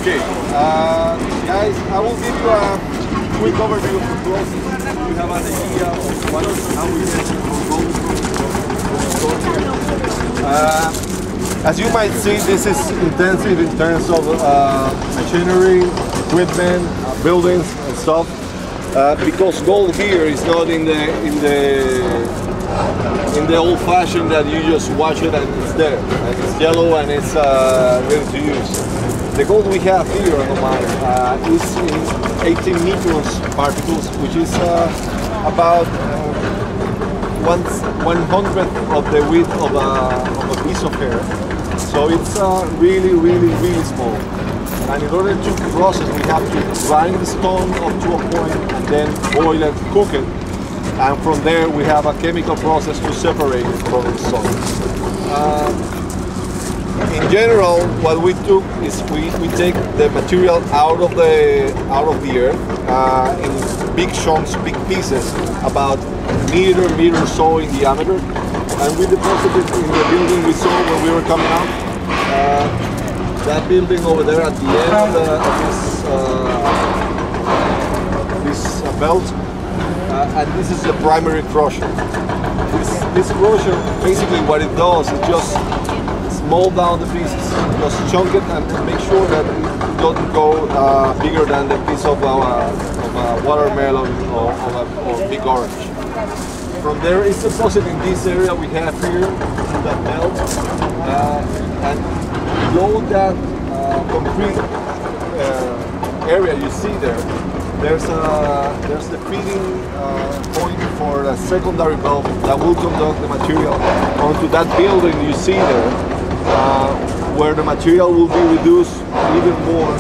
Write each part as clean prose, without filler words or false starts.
Okay, guys, I will give you a quick overview of the process. You have an idea of how we get from gold. As you might see, this is intensive in terms of machinery, equipment, buildings, and stuff. Because gold here is not in the old fashion that you just wash it and it's there, and it's yellow and it's ready to use. The gold we have here on the mine is in 18 microns particles, which is about 1/100th of the width of a piece of hair. So it's really, really, really small. And in order to process, we have to grind the stone up to a point and then boil it, cook it. And from there, we have a chemical process to separate it from the stone. In general, what we do is we take the material out of the earth in big chunks, big pieces, about meter or so in diameter, and we deposit it in the building we saw when we were coming out. That building over there at the end of this belt, and this is the primary crusher. This crusher, basically what it does is just mold down the pieces, just chunk it and make sure that it doesn't go bigger than the piece of a watermelon or big orange. From there, it's deposited in this area we have here, that belt, and below that concrete area you see there, there's the feeding point for a secondary belt that will conduct the material onto that building you see there, where the material will be reduced even more,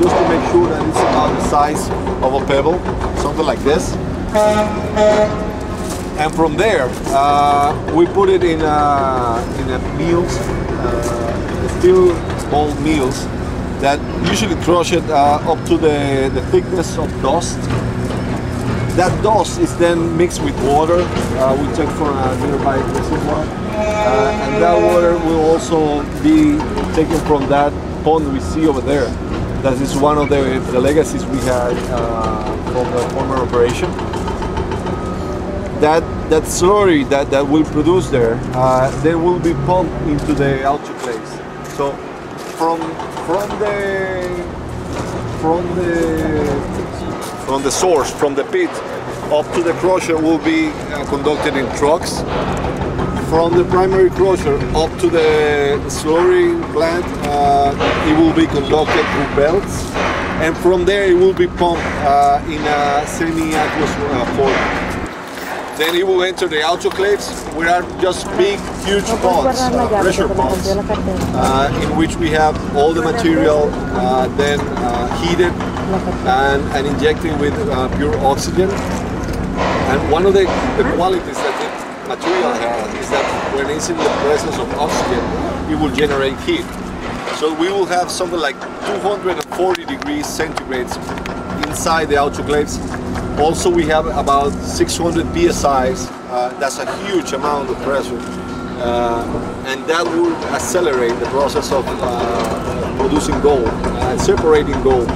just to make sure that it's about the size of a pebble, something like this. And from there, we put it in a mills, steel ball mills that usually crush it up to the thickness of dust. That dust is then mixed with water. We take from a nearby reservoir, and that water will also be taken from that pond we see over there. That is one of the legacies we had from the former operation. That slurry that will produce there, then will be pumped into the autoclaves. So from the source, from the pit up to the crusher will be conducted in trucks. From the primary crusher up to the slurry plant, it will be conducted through belts, and from there it will be pumped in a semi-aqueous format. Then it will enter the autoclaves, which are just big, huge ponds, pressure ponds, in which we have all the material then heated and injected with pure oxygen. And one of the qualities that the material has is that when it's in the presence of oxygen, it will generate heat. So we will have something like 240 degrees centigrade inside the autoclaves. Also, we have about 600 psi's. That's a huge amount of pressure, and that will accelerate the process of producing gold, separating gold,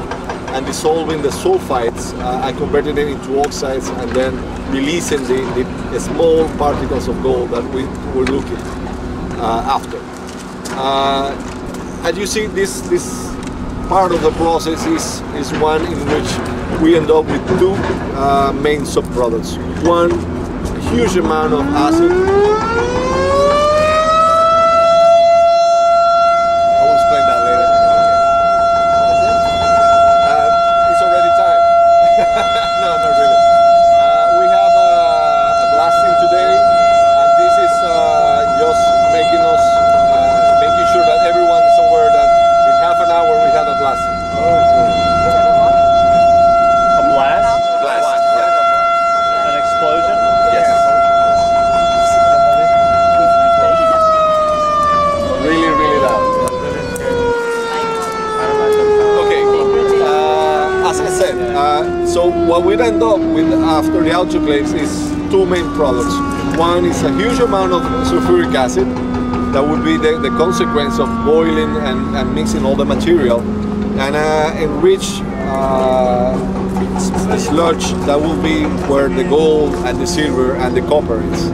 and dissolving the sulfides and converting it into oxides, and then releasing the small particles of gold that we were looking after. As you see, this part of the process is one in which we end up with two main subproducts. One, a huge amount of acid. I will explain that later. It's already time. No, not really. We have a blasting today, and this is just making sure that everyone is aware that in half an hour we have a blasting. So what we end up with after the autoclaves is two main products. One is a huge amount of sulfuric acid that would be the consequence of boiling and mixing all the material. and enrich sludge that will be where the gold and the silver and the copper is.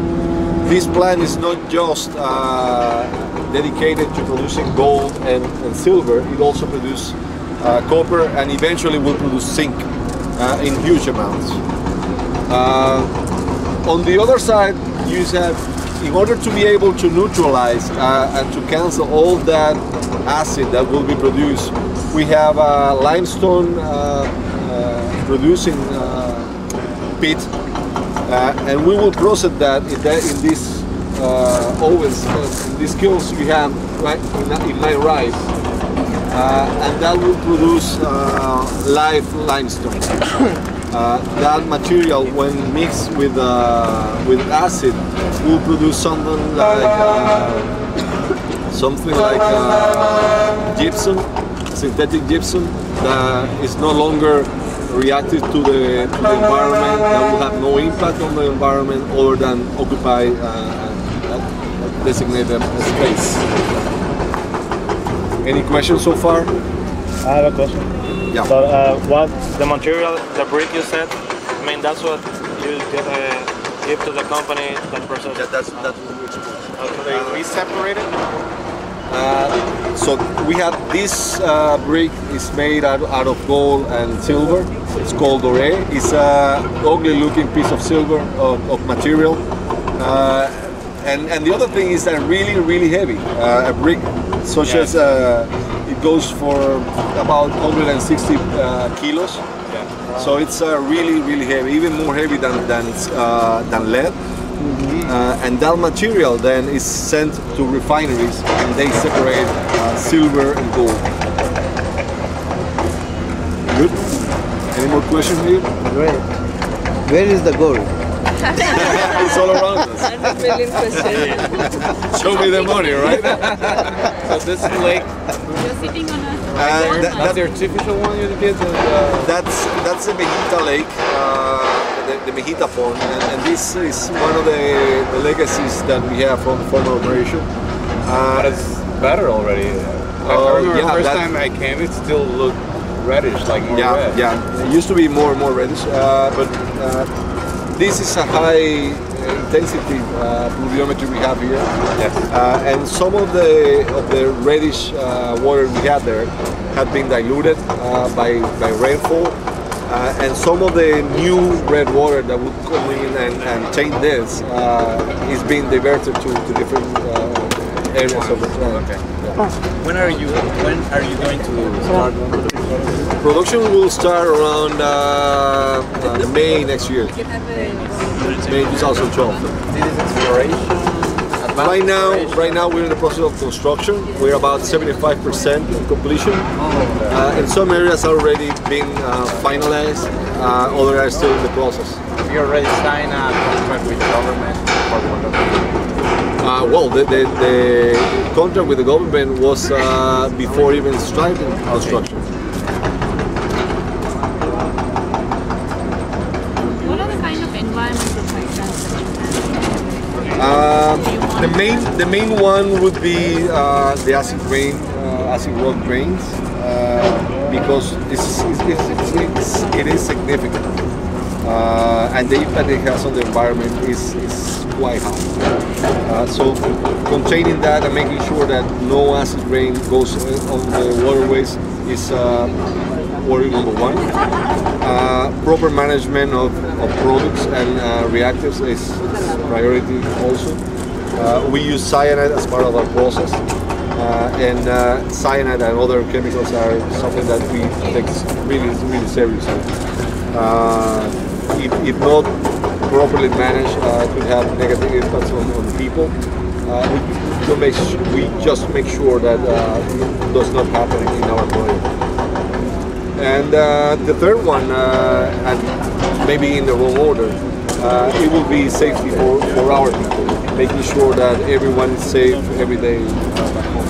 This plant is not just dedicated to producing gold and silver, it also produces copper and eventually will produce zinc in huge amounts. On the other side, you have, in order to be able to neutralize and to cancel all that acid that will be produced, we have a limestone producing pit, and we will process that in this ovens, in these kilns we have right in my right, and that will produce live limestone. That material, when mixed with acid, will produce something like gypsum, synthetic gypsum, that is no longer reactive to the environment, that will have no impact on the environment other than occupy a designated space. Any questions so far? I have a question. Yeah. So, what the material, the brick you said, I mean, that's what you give to the company that process. That's what we export. Okay. We separate it? So we have this brick is made out of gold and silver. It's called doré. It's a ugly looking piece of silver of material. And the other thing is that really heavy. A brick such as it goes for about 160 kilos. Yeah. So it's really heavy, even more heavy than lead. And that material then is sent to refineries, and they separate silver and gold. Good. Any more questions here? Great. Where is the gold? It's all around us. That's a brilliant question. Show me the money, right? So this lake, You're sitting on a that's the artificial one you get? That's the Mejita Lake, the Mejita Pond, and this is one of the legacies that we have from former operation. But it's better already. I remember the first time I came, it still looked reddish, like more red. Yeah, it used to be more and more reddish, but this is a high intensity pluviometry we have here. Yes. And some of the reddish water we have there had been diluted by rainfall, and some of the new red water that would come in and taint this is being diverted to different areas of the plant. Okay. Yeah. When are you going to start? Production will start around May next year. May 2012. This is exploration. Right now we're in the process of construction. We're about 75% of completion. In some areas already been finalized, others are still in the process. You already signed a contract with the government for Well, the contract with the government was before even starting construction. What are the kind of environmental factors? The main one would be the acid rain, acid rock rains, because it is significant, and the impact it has on the environment is quite high. So containing that and making sure that no acid rain goes on the waterways is worry number one. Proper management of products and reactors is priority also. We use cyanide as part of our process, and cyanide and other chemicals are something that we take really seriously. If not properly managed, it could have negative impacts on people. We just make sure that it does not happen in our project. And the third one, and maybe in the wrong order, it will be safety for our people, making sure that everyone is safe every day back home.